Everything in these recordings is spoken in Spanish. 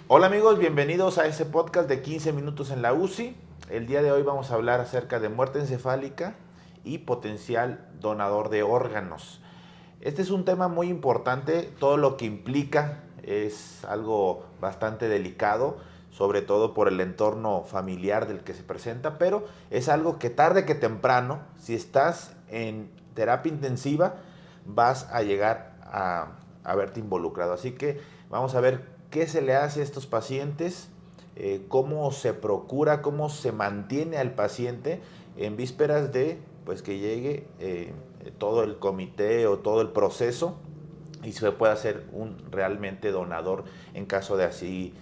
Hola amigos, bienvenidos a este podcast de 15 minutos en la UCI. El día de hoy vamos a hablar acerca de muerte encefálica y potencial donador de órganos. Este es un tema muy importante, todo lo que implica es algo bastante delicado, sobre todo por el entorno familiar del que se presenta, pero es algo que tarde que temprano, si estás en terapia intensiva, vas a llegar a verte involucrado. Así que vamos a ver qué se le hace a estos pacientes, cómo se procura, cómo se mantiene al paciente en vísperas de pues que llegue todo el comité o todo el proceso y se pueda hacer un realmente donador en caso de así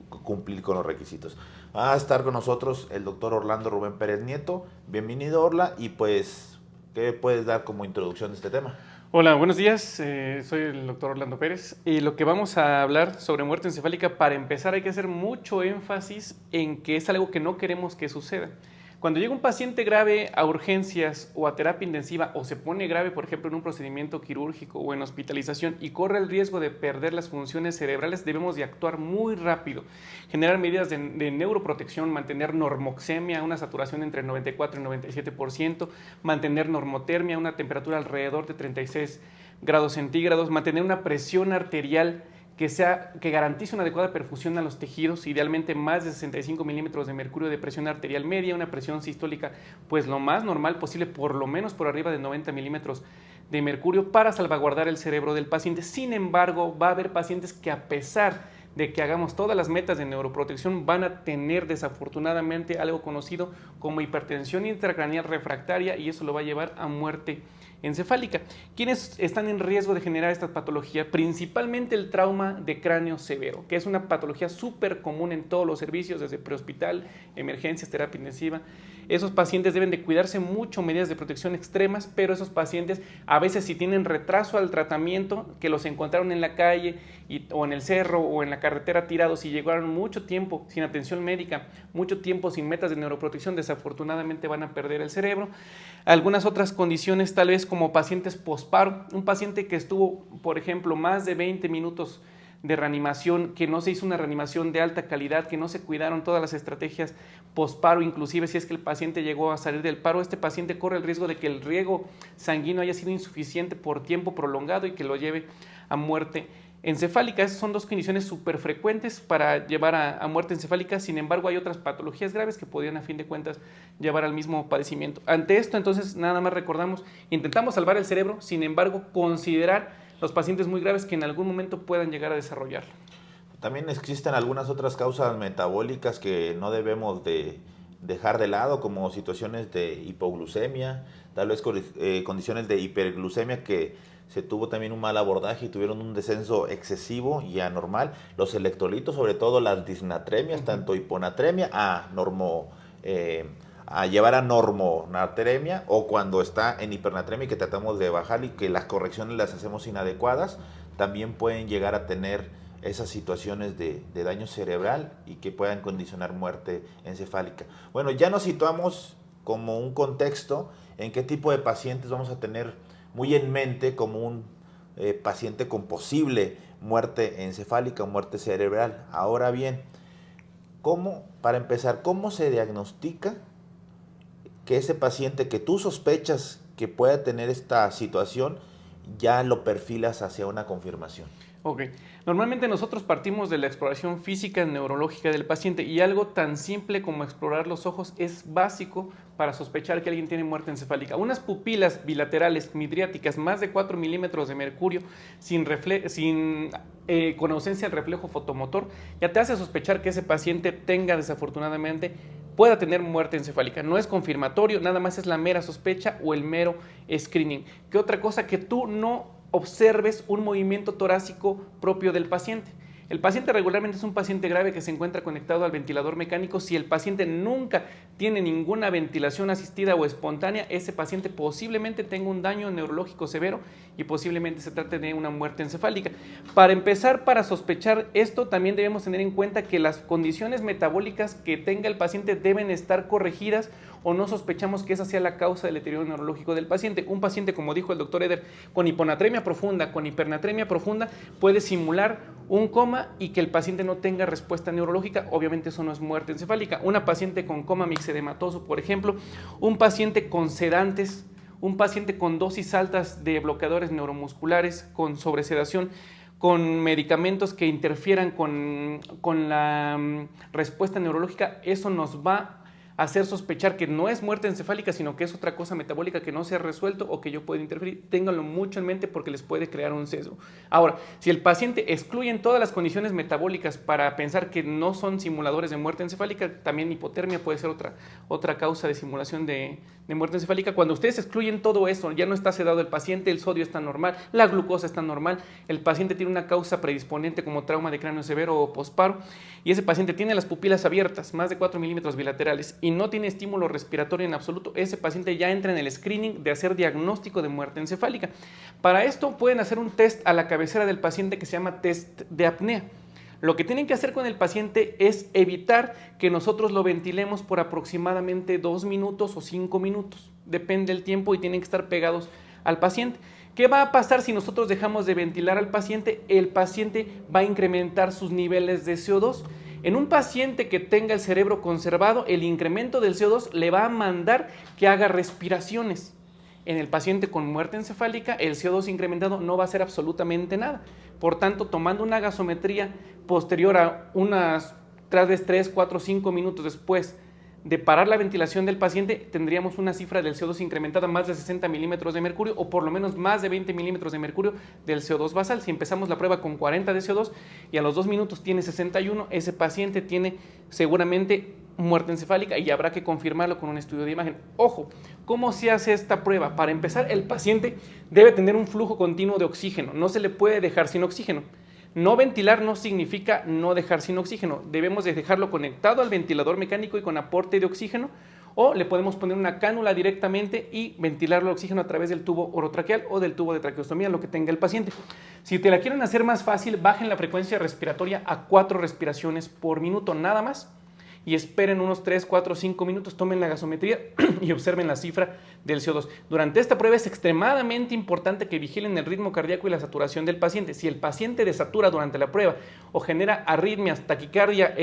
cumplir con los requisitos. Va a estar con nosotros el doctor Orlando Rubén Pérez Nieto. Bienvenido, Orla, y pues, ¿qué puedes dar como introducción de este tema? Hola, buenos días. Soy el doctor Orlando Pérez y lo que vamos a hablar sobre muerte encefálica, para empezar hay que hacer mucho énfasis en que es algo que no queremos que suceda. Cuando llega un paciente grave a urgencias o a terapia intensiva o se pone grave, por ejemplo, en un procedimiento quirúrgico o en hospitalización y corre el riesgo de perder las funciones cerebrales, debemos de actuar muy rápido, generar medidas de neuroprotección, mantener normoxemia, una saturación entre 94 y 97%, mantener normotermia, una temperatura alrededor de 36 grados centígrados, mantener una presión arterial que garantice una adecuada perfusión a los tejidos, idealmente más de 65 milímetros de mercurio de presión arterial media, una presión sistólica pues lo más normal posible, por lo menos por arriba de 90 milímetros de mercurio, para salvaguardar el cerebro del paciente. Sin embargo, va a haber pacientes que, a pesar de que hagamos todas las metas de neuroprotección, van a tener desafortunadamente algo conocido como hipertensión intracraneal refractaria, y eso lo va a llevar a muerte encefálica. ¿Quiénes están en riesgo de generar esta patología? Principalmente el trauma de cráneo severo, que es una patología súper común en todos los servicios, desde prehospital, emergencias, terapia intensiva. Esos pacientes deben de cuidarse mucho, medidas de protección extremas, pero esos pacientes a veces, si tienen retraso al tratamiento, que los encontraron en la calle o en el cerro o en la carretera tirados y llegaron mucho tiempo sin atención médica, mucho tiempo sin metas de neuroprotección, desafortunadamente van a perder el cerebro. Algunas otras condiciones, tal vez como pacientes posparo, un paciente que estuvo, por ejemplo, más de 20 minutos de reanimación, que no se hizo una reanimación de alta calidad, que no se cuidaron todas las estrategias posparo, inclusive si es que el paciente llegó a salir del paro, este paciente corre el riesgo de que el riego sanguíneo haya sido insuficiente por tiempo prolongado y que lo lleve a muerte encefálica. Esas son dos condiciones súper frecuentes para llevar a muerte encefálica. Sin embargo, hay otras patologías graves que podrían, a fin de cuentas, llevar al mismo padecimiento. Ante esto, entonces, nada más recordamos, intentamos salvar el cerebro, sin embargo, considerar los pacientes muy graves que en algún momento puedan llegar a desarrollarlo. También existen algunas otras causas metabólicas que no debemos de dejar de lado, como situaciones de hipoglucemia, tal vez condiciones de hiperglucemia que se tuvo también un mal abordaje y tuvieron un descenso excesivo y anormal. Los electrolitos, sobre todo las disnatremias, tanto hiponatremia a llevar a normonatremia, o cuando está en hipernatremia y que tratamos de bajar y que las correcciones las hacemos inadecuadas, también pueden llegar a tener esas situaciones de daño cerebral y que puedan condicionar muerte encefálica. Bueno, ya nos situamos como un contexto en qué tipo de pacientes vamos a tener muy en mente como un paciente con posible muerte encefálica o muerte cerebral. Ahora bien, para empezar, cómo se diagnostica que ese paciente que tú sospechas que pueda tener esta situación ya lo perfilas hacia una confirmación? Ok, normalmente nosotros partimos de la exploración física neurológica del paciente, y algo tan simple como explorar los ojos es básico para sospechar que alguien tiene muerte encefálica. Unas pupilas bilaterales midriáticas, más de 4 milímetros de mercurio, con ausencia del reflejo fotomotor, ya te hace sospechar que ese paciente pueda tener muerte encefálica. No es confirmatorio, nada más es la mera sospecha o el mero screening. ¿Qué otra cosa? Que tú no observes un movimiento torácico propio del paciente. El paciente regularmente es un paciente grave que se encuentra conectado al ventilador mecánico. Si el paciente nunca tiene ninguna ventilación asistida o espontánea, ese paciente posiblemente tenga un daño neurológico severo y posiblemente se trate de una muerte encefálica. Para empezar, para sospechar esto, también debemos tener en cuenta que las condiciones metabólicas que tenga el paciente deben estar corregidas o no sospechamos que esa sea la causa del deterioro neurológico del paciente. Un paciente, como dijo el doctor Eder, con hiponatremia profunda, con hipernatremia profunda, puede simular un coma y que el paciente no tenga respuesta neurológica. Obviamente eso no es muerte encefálica. Una paciente con coma mixedematoso, por ejemplo, un paciente con sedantes, un paciente con dosis altas de bloqueadores neuromusculares, con sobresedación, con medicamentos que interfieran con la respuesta neurológica, eso nos va a hacer sospechar que no es muerte encefálica, sino que es otra cosa metabólica que no se ha resuelto o que yo puedo interferir. Ténganlo mucho en mente porque les puede crear un sesgo. Ahora, si el paciente excluye en todas las condiciones metabólicas para pensar que no son simuladores de muerte encefálica, también hipotermia puede ser otra causa de simulación de muerte encefálica. Cuando ustedes excluyen todo eso, ya no está sedado el paciente, el sodio está normal, la glucosa está normal, el paciente tiene una causa predisponente como trauma de cráneo severo o posparo, y ese paciente tiene las pupilas abiertas, más de 4 milímetros bilaterales, y no tiene estímulo respiratorio en absoluto, ese paciente ya entra en el screening de hacer diagnóstico de muerte encefálica. Para esto pueden hacer un test a la cabecera del paciente que se llama test de apnea. Lo que tienen que hacer con el paciente es evitar que nosotros lo ventilemos por aproximadamente 2 minutos o 5 minutos. Depende del tiempo y tienen que estar pegados al paciente. ¿Qué va a pasar si nosotros dejamos de ventilar al paciente? El paciente va a incrementar sus niveles de CO2. En un paciente que tenga el cerebro conservado, el incremento del CO2 le va a mandar que haga respiraciones. En el paciente con muerte encefálica, el CO2 incrementado no va a hacer absolutamente nada. Por tanto, tomando una gasometría posterior a unas 3, 4, 5 minutos después de parar la ventilación del paciente, tendríamos una cifra del CO2 incrementada más de 60 milímetros de mercurio o por lo menos más de 20 milímetros de mercurio del CO2 basal. Si empezamos la prueba con 40 de CO2 y a los 2 minutos tiene 61, ese paciente tiene seguramente muerte encefálica y habrá que confirmarlo con un estudio de imagen. Ojo, ¿cómo se hace esta prueba? Para empezar, el paciente debe tener un flujo continuo de oxígeno, no se le puede dejar sin oxígeno. No ventilar no significa no dejar sin oxígeno, debemos de dejarlo conectado al ventilador mecánico y con aporte de oxígeno, o le podemos poner una cánula directamente y ventilarlo el oxígeno a través del tubo orotraqueal o del tubo de traqueostomía, lo que tenga el paciente. Si te la quieren hacer más fácil, bajen la frecuencia respiratoria a 4 respiraciones por minuto nada más y esperen unos 3, 4, 5 minutos, tomen la gasometría y observen la cifra del CO2. Durante esta prueba es extremadamente importante que vigilen el ritmo cardíaco y la saturación del paciente. Si el paciente desatura durante la prueba o genera arritmias, taquicardia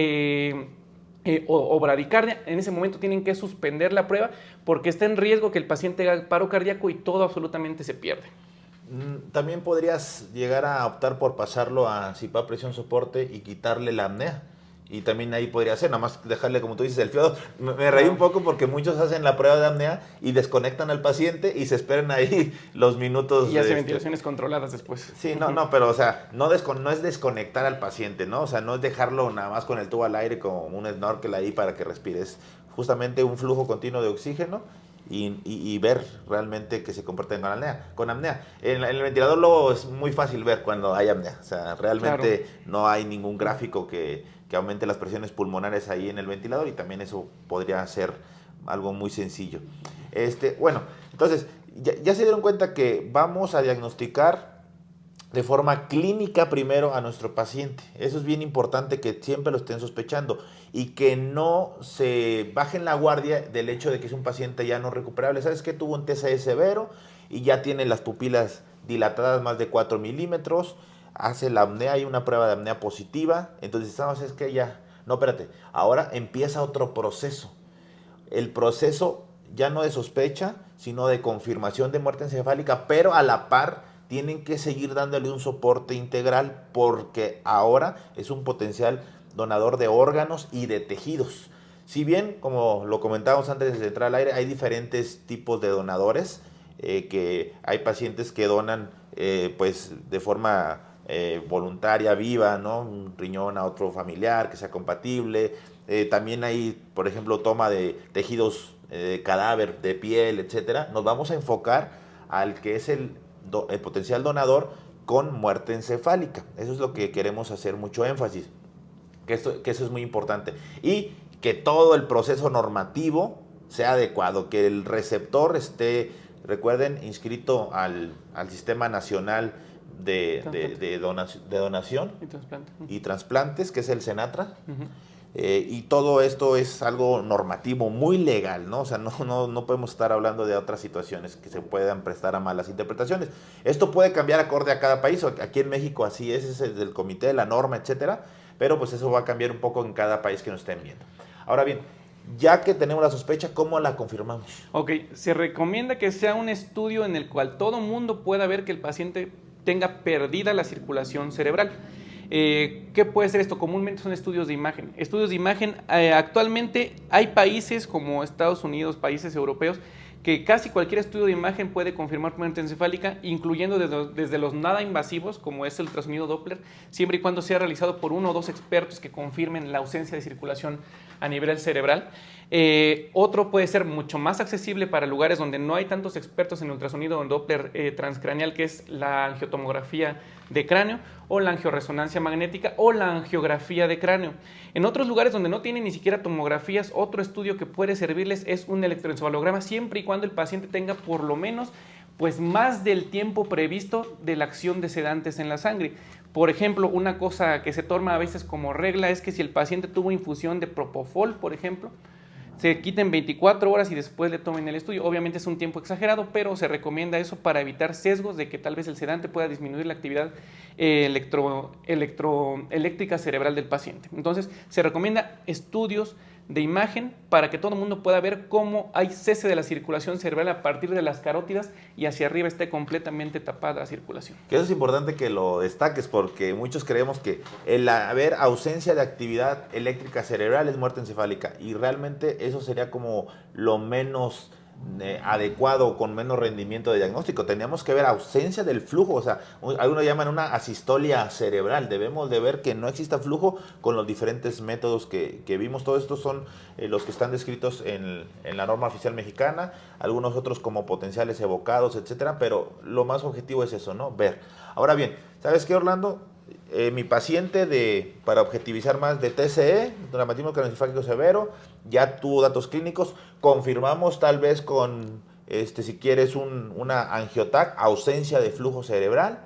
o bradicardia, en ese momento tienen que suspender la prueba porque está en riesgo que el paciente haga paro cardíaco y todo absolutamente se pierde. También podrías llegar a optar por pasarlo a CPAP presión soporte y quitarle la apnea. Y también ahí podría ser, nada más dejarle, como tú dices, el FIO2. Me reí un poco porque muchos hacen la prueba de apnea y desconectan al paciente y se esperan ahí los minutos. Y hacen ventilaciones controladas después. Sí, no, pero o sea, no es desconectar al paciente, ¿no? O sea, no es dejarlo nada más con el tubo al aire como un snorkel ahí para que respires. Justamente un flujo continuo de oxígeno y ver realmente que se comporten con apnea. En el ventilador luego es muy fácil ver cuando hay apnea. O sea, realmente no hay ningún gráfico que aumente las presiones pulmonares ahí en el ventilador y también eso podría ser algo muy sencillo. Bueno, entonces ya se dieron cuenta que vamos a diagnosticar de forma clínica primero a nuestro paciente. Eso es bien importante que siempre lo estén sospechando y que no se bajen la guardia del hecho de que es un paciente ya no recuperable. ¿Sabes qué? Tuvo un TSA severo y ya tiene las pupilas dilatadas más de 4 milímetros. Hace la apnea, hay una prueba de apnea positiva, entonces sabes, es que ya, no, espérate, ahora empieza otro proceso, el proceso ya no de sospecha, sino de confirmación de muerte encefálica, pero a la par tienen que seguir dándole un soporte integral porque ahora es un potencial donador de órganos y de tejidos. Si bien, como lo comentábamos antes de entrar al aire, hay diferentes tipos de donadores, que hay pacientes que donan pues de forma voluntaria, viva, ¿no? Un riñón a otro familiar que sea compatible. También hay, por ejemplo, toma de tejidos de cadáver, de piel, etcétera. Nos vamos a enfocar al que es el potencial donador con muerte encefálica. Eso es lo que queremos hacer mucho énfasis, que eso es muy importante. Y que todo el proceso normativo sea adecuado, que el receptor esté, recuerden, inscrito al Sistema Nacional de Donación y trasplante. y Trasplantes, que es el SENATRA. y todo esto es algo normativo, muy legal, ¿no? O sea, no podemos estar hablando de otras situaciones que se puedan prestar a malas interpretaciones. Esto puede cambiar acorde a cada país, aquí en México así es el del comité, la norma, etcétera, pero pues eso va a cambiar un poco en cada país que nos estén viendo. Ahora bien, ya que tenemos la sospecha, ¿cómo la confirmamos? Ok, se recomienda que sea un estudio en el cual todo mundo pueda ver que el paciente tenga perdida la circulación cerebral. ¿Qué puede ser esto? Comúnmente son estudios de imagen. Estudios de imagen, actualmente hay países como Estados Unidos, países europeos, que casi cualquier estudio de imagen puede confirmar muerte encefálica, incluyendo desde los nada invasivos, como es el ultrasonido Doppler, siempre y cuando sea realizado por 1 o 2 expertos que confirmen la ausencia de circulación a nivel cerebral. Otro puede ser mucho más accesible para lugares donde no hay tantos expertos en ultrasonido Doppler transcraneal, que es la angiotomografía de cráneo o la angioresonancia magnética o la angiografía de cráneo. En otros lugares donde no tienen ni siquiera tomografías, otro estudio que puede servirles es un electroencefalograma, siempre y cuando el paciente tenga por lo menos pues más del tiempo previsto de la acción de sedantes en la sangre. Por ejemplo, una cosa que se toma a veces como regla es que si el paciente tuvo infusión de propofol, por ejemplo, se quiten 24 horas y después le tomen el estudio. Obviamente es un tiempo exagerado, pero se recomienda eso para evitar sesgos de que tal vez el sedante pueda disminuir la actividad eléctrica cerebral del paciente. Entonces, se recomienda estudios de imagen para que todo el mundo pueda ver cómo hay cese de la circulación cerebral a partir de las carótidas y hacia arriba esté completamente tapada la circulación. Que eso es importante que lo destaques porque muchos creemos que el haber ausencia de actividad eléctrica cerebral es muerte encefálica y realmente eso sería como lo menos adecuado, con menos rendimiento de diagnóstico. Teníamos que ver ausencia del flujo, o sea, algunos llaman una asistolia cerebral. Debemos de ver que no exista flujo con los diferentes métodos que vimos. Todos estos son los que están descritos en la norma oficial mexicana, algunos otros como potenciales evocados, etcétera, pero lo más objetivo es eso, ¿no? Ver. Ahora bien, ¿sabes qué, Orlando? Mi paciente para objetivizar más de TCE, traumatismo craneoencefálico severo, ya tuvo datos clínicos, confirmamos tal vez con, si quieres, una angiotac, ausencia de flujo cerebral.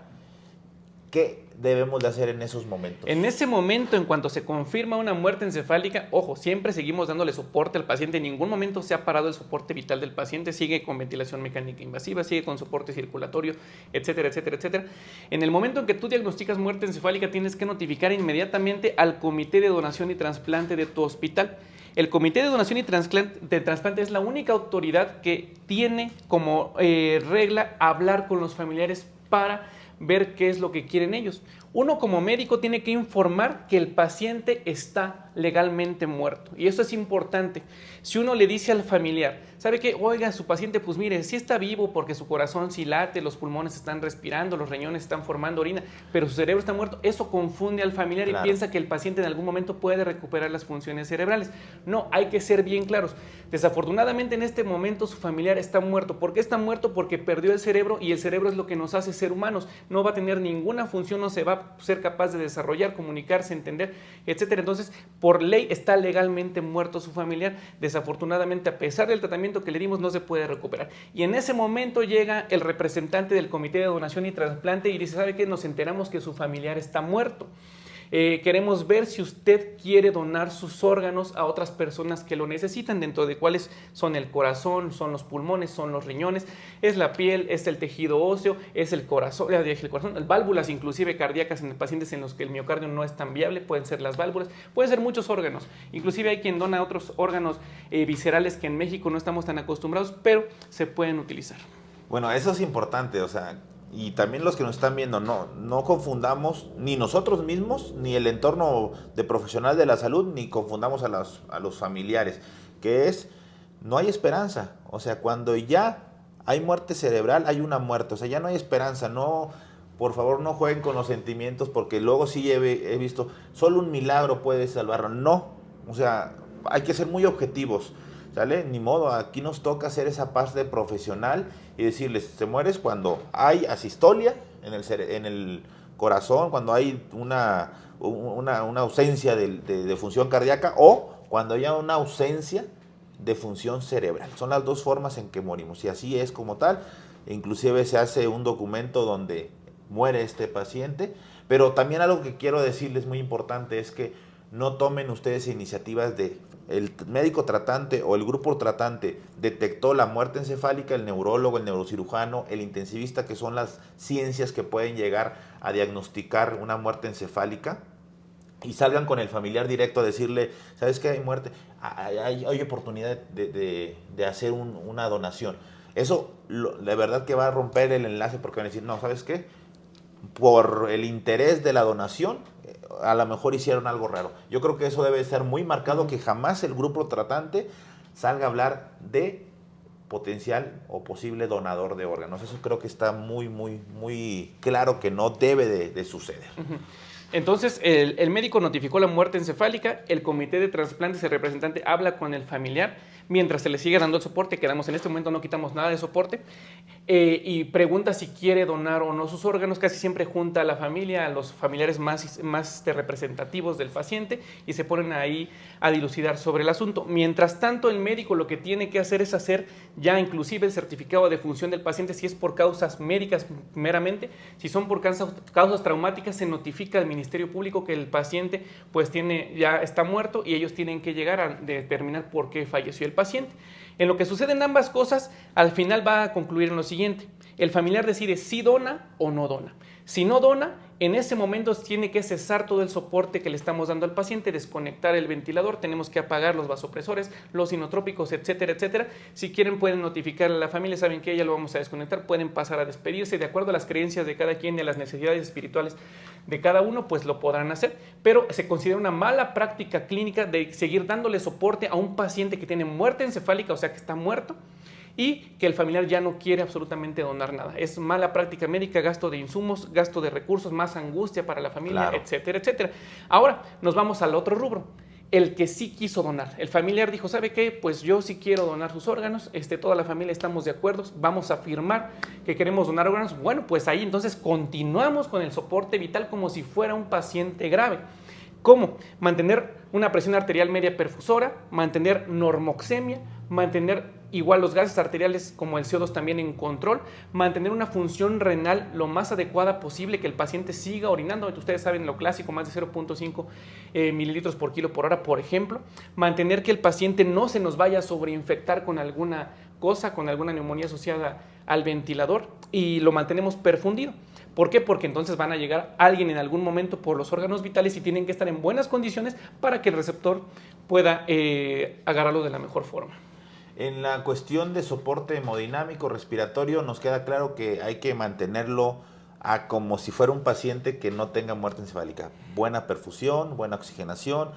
¿Qué debemos de hacer en esos momentos? En ese momento, en cuanto se confirma una muerte encefálica, ojo, siempre seguimos dándole soporte al paciente, en ningún momento se ha parado el soporte vital del paciente, sigue con ventilación mecánica invasiva, sigue con soporte circulatorio, etcétera, etcétera, etcétera. En el momento en que tú diagnosticas muerte encefálica, tienes que notificar inmediatamente al Comité de Donación y Trasplante de tu hospital. El Comité de Donación y Trasplante es la única autoridad que tiene como regla hablar con los familiares para ver qué es lo que quieren ellos. Uno como médico tiene que informar que el paciente está legalmente muerto y eso es importante. Si uno le dice al familiar, ¿sabe qué? Oiga, su paciente, pues mire, sí está vivo porque su corazón sí late, los pulmones están respirando, los riñones están formando orina, pero su cerebro está muerto. Eso confunde al familiar y piensa que el paciente en algún momento puede recuperar las funciones cerebrales. No, hay que ser bien claros. Desafortunadamente en este momento su familiar está muerto. ¿Por qué está muerto? Porque perdió el cerebro y el cerebro es lo que nos hace ser humanos. No va a tener ninguna función, no se va a ser capaz de desarrollar, comunicarse, entender, etcétera. Entonces, por ley está legalmente muerto su familiar. Desafortunadamente, a pesar del tratamiento que le dimos, no se puede recuperar. Y en ese momento llega el representante del Comité de Donación y Trasplante y dice, ¿sabe qué? Nos enteramos que su familiar está muerto. Queremos ver si usted quiere donar sus órganos a otras personas que lo necesitan, dentro de cuáles son el corazón, son los pulmones, son los riñones, es la piel, es el tejido óseo, es el corazón, válvulas inclusive cardíacas en pacientes en los que el miocardio no es tan viable, pueden ser las válvulas, pueden ser muchos órganos, inclusive hay quien dona otros órganos viscerales que en México no estamos tan acostumbrados, pero se pueden utilizar. Bueno, eso es importante, o sea, y también los que nos están viendo, no confundamos ni nosotros mismos, ni el entorno de profesional de la salud, ni confundamos a los familiares, que es, no hay esperanza. O sea, cuando ya hay muerte cerebral, hay una muerte, o sea, ya no hay esperanza. No, por favor, no jueguen con los sentimientos, porque luego sí he visto, solo un milagro puede salvarlo. No, o sea, hay que ser muy objetivos. ¿Sale? Ni modo, aquí nos toca hacer esa parte profesional y decirles, te mueres cuando hay asistolia en el corazón, cuando hay una ausencia de función cardíaca o cuando haya una ausencia de función cerebral. Son las dos formas en que morimos y así es como tal. Inclusive se hace un documento donde muere este paciente, pero también algo que quiero decirles muy importante es que no tomen ustedes iniciativas de el médico tratante o el grupo tratante detectó la muerte encefálica, el neurólogo, el neurocirujano, el intensivista, que son las ciencias que pueden llegar a diagnosticar una muerte encefálica, y salgan con el familiar directo a decirle, ¿sabes qué? Hay muerte, hay oportunidad de hacer una donación. Eso, de verdad que va a romper el enlace, porque van a decir, no, ¿sabes qué? Por el interés de la donación, a lo mejor hicieron algo raro. Yo creo que eso debe estar muy marcado, que jamás el grupo tratante salga a hablar de potencial o posible donador de órganos. Eso creo que está muy, muy, muy claro que no debe de suceder. Entonces, el médico notificó la muerte encefálica, el comité de trasplantes, el representante habla con el familiar, mientras se le sigue dando el soporte, quedamos en este momento, no quitamos nada de soporte, y pregunta si quiere donar o no sus órganos. Casi siempre junta a la familia, a los familiares más representativos del paciente, y se ponen ahí a dilucidar sobre el asunto. Mientras tanto, el médico lo que tiene que hacer es hacer ya inclusive el certificado de defunción del paciente, si es por causas médicas meramente. Si son por causas traumáticas, se notifica al Ministerio Público que el paciente pues ya está muerto, y ellos tienen que llegar a determinar por qué falleció el paciente. En lo que sucede en ambas cosas, al final va a concluir en lo siguiente: el familiar decide si dona o no dona. Si no dona, en ese momento tiene que cesar todo el soporte que le estamos dando al paciente, desconectar el ventilador, tenemos que apagar los vasopresores, los inotrópicos, etcétera, etcétera. Si quieren, pueden notificar a la familia, saben que ya lo vamos a desconectar, pueden pasar a despedirse de acuerdo a las creencias de cada quien y a las necesidades espirituales de cada uno, pues lo podrán hacer, pero se considera una mala práctica clínica de seguir dándole soporte a un paciente que tiene muerte encefálica, o sea que está muerto, y que el familiar ya no quiere absolutamente donar nada. Es mala práctica médica, gasto de insumos, gasto de recursos, más angustia para la familia, claro, etcétera, etcétera. Ahora nos vamos al otro rubro: el que sí quiso donar. El familiar dijo, ¿sabe qué? Pues yo sí quiero donar sus órganos, toda la familia estamos de acuerdo, vamos a firmar que queremos donar órganos. Bueno, pues ahí entonces continuamos con el soporte vital como si fuera un paciente grave. ¿Cómo? Mantener una presión arterial media perfusora, mantener normoxemia, mantener igual los gases arteriales como el CO2 también en control, mantener una función renal lo más adecuada posible, que el paciente siga orinando. Ustedes saben lo clásico, más de 0.5 mililitros por kilo por hora, por ejemplo. Mantener que el paciente no se nos vaya a sobreinfectar con alguna cosa, con alguna neumonía asociada al ventilador, y lo mantenemos perfundido. ¿Por qué? Porque entonces van a llegar alguien en algún momento por los órganos vitales y tienen que estar en buenas condiciones para que el receptor pueda agarrarlo de la mejor forma. En la cuestión de soporte hemodinámico respiratorio, nos queda claro que hay que mantenerlo como si fuera un paciente que no tenga muerte encefálica. Buena perfusión, buena oxigenación,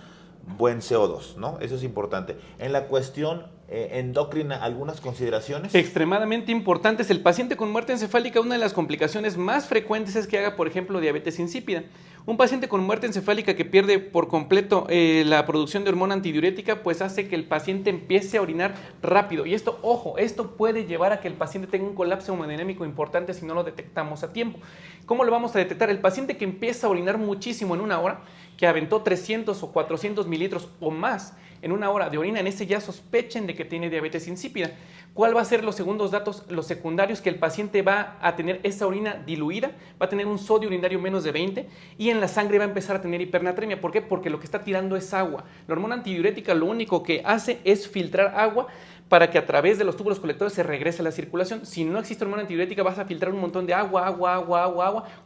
buen CO2, ¿no? Eso es importante. En la cuestión endocrina, ¿algunas consideraciones? Extremadamente importantes. El paciente con muerte encefálica, una de las complicaciones más frecuentes es que haga, por ejemplo, diabetes insípida. Un paciente con muerte encefálica que pierde por completo la producción de hormona antidiurética, pues hace que el paciente empiece a orinar rápido. Y esto, ojo, esto puede llevar a que el paciente tenga un colapso hemodinámico importante si no lo detectamos a tiempo. ¿Cómo lo vamos a detectar? El paciente que empieza a orinar muchísimo en una hora, que aventó 300 o 400 mililitros o más en una hora de orina, en ese ya sospechen de que tiene diabetes insípida. ¿Cuál va a ser los segundos datos, los secundarios? Que el paciente va a tener esa orina diluida, va a tener un sodio urinario menos de 20, y en la sangre va a empezar a tener hipernatremia. ¿Por qué? Porque lo que está tirando es agua. La hormona antidiurética lo único que hace es filtrar agua para que a través de los túbulos colectores se regrese a la circulación. Si no existe hormona antidiurética, vas a filtrar un montón de agua,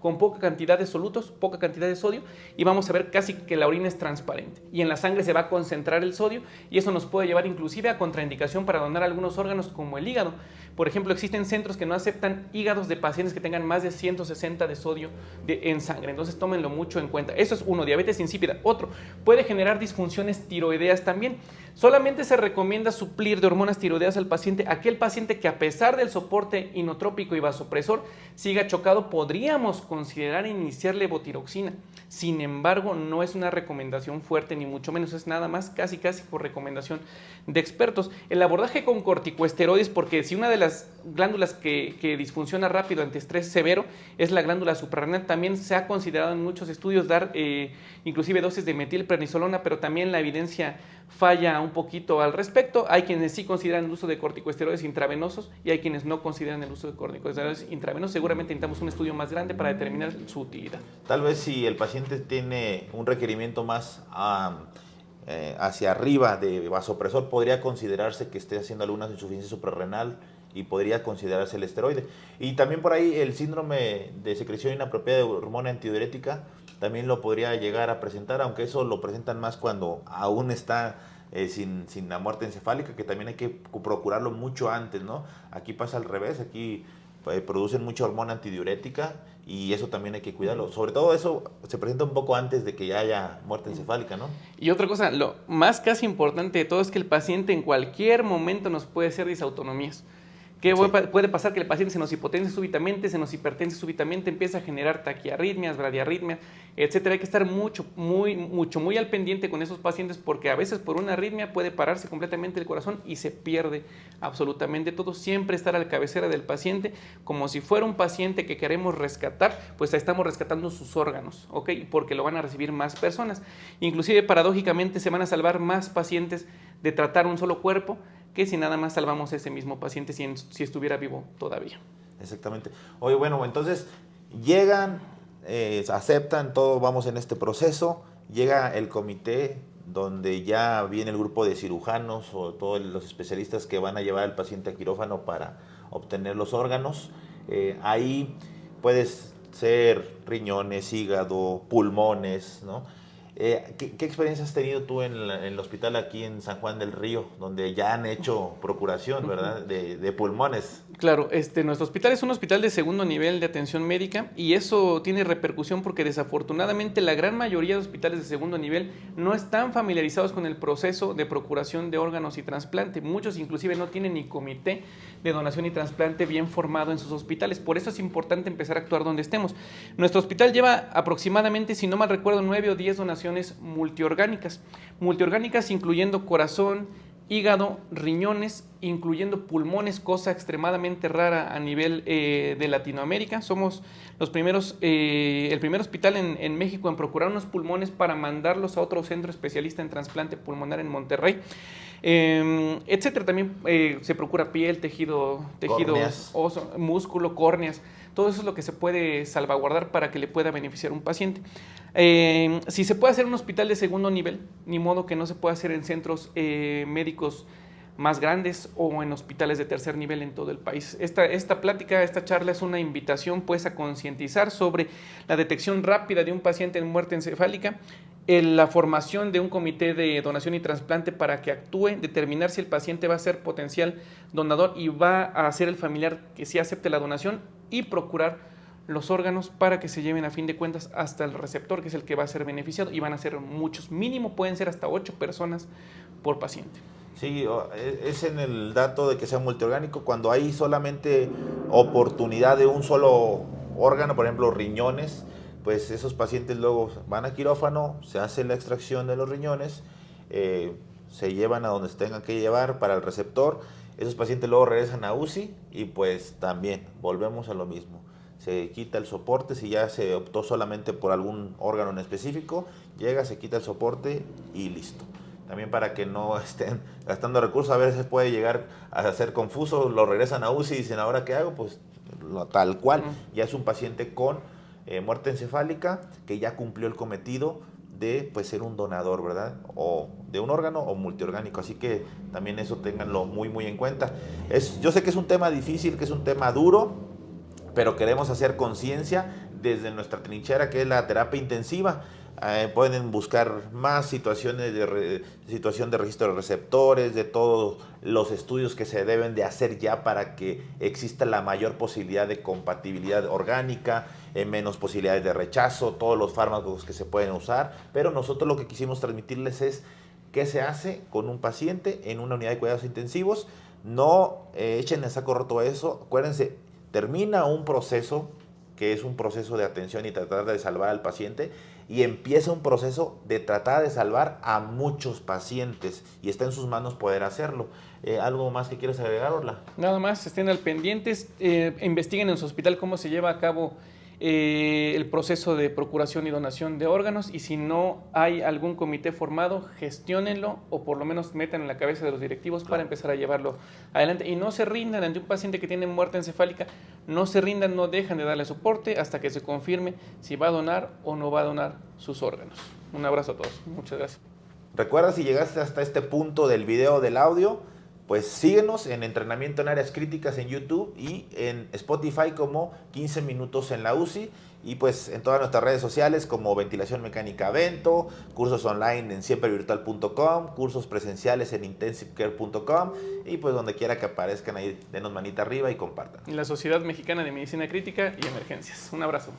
con poca cantidad de solutos, poca cantidad de sodio, y vamos a ver casi que la orina es transparente. Y en la sangre se va a concentrar el sodio, y eso nos puede llevar inclusive a contraindicación para donar algunos órganos como el hígado. Por ejemplo, existen centros que no aceptan hígados de pacientes que tengan más de 160 de sodio en sangre. Entonces, tómenlo mucho en cuenta. Eso es uno, diabetes insípida. Otro, puede generar disfunciones tiroideas también. Solamente se recomienda suplir de hormonas tiroideas al paciente, aquel paciente que a pesar del soporte inotrópico y vasopresor siga chocado. Podríamos considerar iniciar levotiroxina. Sin embargo, no es una recomendación fuerte, ni mucho menos, es nada más casi por recomendación de expertos. El abordaje con corticosteroides, porque si una de las glándulas que disfunciona rápido ante estrés severo es la glándula suprarrenal, también se ha considerado en muchos estudios dar inclusive dosis de metilprednisolona, pero también la evidencia falla un poquito al respecto. Hay quienes sí consideran consideran el uso de corticosteroides intravenosos y hay quienes no consideran el uso de corticosteroides intravenosos. Seguramente necesitamos un estudio más grande para determinar su utilidad. Tal vez si el paciente tiene un requerimiento más hacia arriba de vasopresor, podría considerarse que esté haciendo alguna insuficiencia suprarrenal y podría considerarse el esteroide. Y también por ahí el síndrome de secreción inapropiada de hormona antidiurética también lo podría llegar a presentar, aunque eso lo presentan más cuando aún está sin la muerte encefálica, que también hay que procurarlo mucho antes, ¿no? Aquí pasa al revés, aquí producen mucha hormona antidiurética y eso también hay que cuidarlo. Sobre todo eso se presenta un poco antes de que ya haya muerte encefálica, ¿no? Y otra cosa, lo más casi importante de todo es que el paciente en cualquier momento nos puede hacer disautonomías. ¿Qué puede pasar? Que el paciente se nos hipotense súbitamente, se nos hipertense súbitamente, empieza a generar taquiarritmias, bradiarritmias, etcétera. Hay que estar muy al pendiente con esos pacientes porque a veces por una arritmia puede pararse completamente el corazón y se pierde absolutamente todo. Siempre estar a la cabecera del paciente como si fuera un paciente que queremos rescatar, pues estamos rescatando sus órganos, ¿ok? Porque lo van a recibir más personas. Inclusive, paradójicamente, se van a salvar más pacientes de tratar un solo cuerpo que si nada más salvamos a ese mismo paciente si estuviera vivo todavía. Exactamente. Oye, bueno, entonces llegan, aceptan, todos vamos en este proceso, llega el comité donde ya viene el grupo de cirujanos o todos los especialistas que van a llevar al paciente a quirófano para obtener los órganos. Ahí puedes ser riñones, hígado, pulmones, ¿no? ¿Qué experiencia has tenido tú en el hospital aquí en San Juan del Río, donde ya han hecho procuración, ¿verdad?, de pulmones? Claro, nuestro hospital es un hospital de segundo nivel de atención médica y eso tiene repercusión porque desafortunadamente la gran mayoría de hospitales de segundo nivel no están familiarizados con el proceso de procuración de órganos y trasplante. Muchos inclusive no tienen ni comité de donación y trasplante bien formado en sus hospitales. Por eso es importante empezar a actuar donde estemos. Nuestro hospital lleva aproximadamente, si no mal recuerdo, 9 o 10 donaciones multiorgánicas incluyendo corazón, hígado, riñones, incluyendo pulmones, cosa extremadamente rara a nivel de Latinoamérica. Somos los primeros, el primer hospital en México en procurar unos pulmones para mandarlos a otro centro especialista en trasplante pulmonar en Monterrey, etcétera. También se procura piel, tejido oso, músculo, córneas. Todo eso es lo que se puede salvaguardar para que le pueda beneficiar a un paciente. Si se puede hacer en un hospital de segundo nivel, ni modo que no se pueda hacer en centros médicos más grandes o en hospitales de tercer nivel en todo el país. Esta charla es una invitación pues a concientizar sobre la detección rápida de un paciente en muerte encefálica, la formación de un comité de donación y trasplante para que actúe, determinar si el paciente va a ser potencial donador y va a ser el familiar que sí acepte la donación y procurar los órganos para que se lleven a fin de cuentas hasta el receptor, que es el que va a ser beneficiado, y van a ser muchos, mínimo pueden ser hasta 8 personas por paciente. Sí, es en el dato de que sea multiorgánico cuando hay solamente oportunidad de un solo órgano, por ejemplo riñones, pues esos pacientes luego van a quirófano, se hace la extracción de los riñones, se llevan a donde se tengan que llevar para el receptor, esos pacientes luego regresan a UCI y pues también volvemos a lo mismo. Se quita el soporte, si ya se optó solamente por algún órgano en específico, llega, se quita el soporte y listo. También para que no estén gastando recursos, a veces puede llegar a ser confuso, lo regresan a UCI y dicen, ¿ahora qué hago? Pues tal cual, ya es un paciente con muerte encefálica que ya cumplió el cometido de pues ser un donador, ¿verdad? O de un órgano o multiorgánico, así que también eso ténganlo muy en cuenta. Yo sé que es un tema difícil, que es un tema duro, pero queremos hacer conciencia desde nuestra trinchera, que es la terapia intensiva. Pueden buscar más situaciones situación de registro de receptores, de todos los estudios que se deben de hacer ya para que exista la mayor posibilidad de compatibilidad orgánica, menos posibilidades de rechazo, todos los fármacos que se pueden usar, pero nosotros lo que quisimos transmitirles es qué se hace con un paciente en una unidad de cuidados intensivos. No echen el saco roto a eso, acuérdense, termina un proceso que es un proceso de atención y tratar de salvar al paciente, y empieza un proceso de tratar de salvar a muchos pacientes, y está en sus manos poder hacerlo. ¿Algo más que quieres agregar, Orla? Nada más, estén al pendientes, investiguen en su hospital cómo se lleva a cabo el proceso de procuración y donación de órganos, y si no hay algún comité formado, gestiónenlo o por lo menos metan en la cabeza de los directivos para empezar a llevarlo adelante. Y no se rindan ante un paciente que tiene muerte encefálica, no se rindan, no dejan de darle soporte hasta que se confirme si va a donar o no va a donar sus órganos. Un abrazo a todos. Muchas gracias. Recuerda, si llegaste hasta este punto del video o del audio, pues síguenos en Entrenamiento en Áreas Críticas en YouTube y en Spotify como 15 minutos en la UCI, y pues en todas nuestras redes sociales como Ventilación Mecánica Vento, cursos online en siemprevirtual.com, cursos presenciales en intensivecare.com, y pues donde quiera que aparezcan ahí, denos manita arriba y compartan. Y la Sociedad Mexicana de Medicina Crítica y Emergencias. Un abrazo.